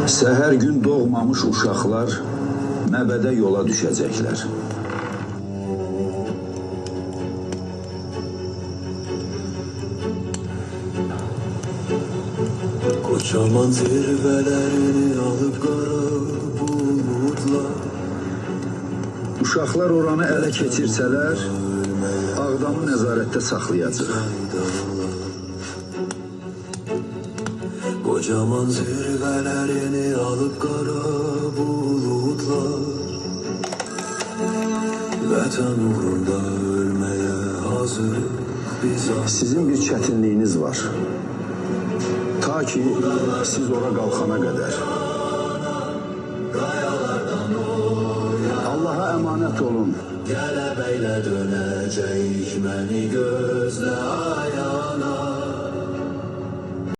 Səhər gün doğmamış uşaqlar məbədə yola düşəcəklər. Kocaman zirvələrini alıb qara buludlar. Uşaqlar oranı ələ keçirsələr, Ağdamı nəzarətdə saxlayacaq. Kocaman zirvələrini alıb qara buludlar. Vətən uğrunda ölməyə hazır biz. Sizin bir çətinliyiniz var. Ta ki siz ora qalxana qədər. Allaha əmanət olun. Qələbəylə dönəcək məni gözlə ay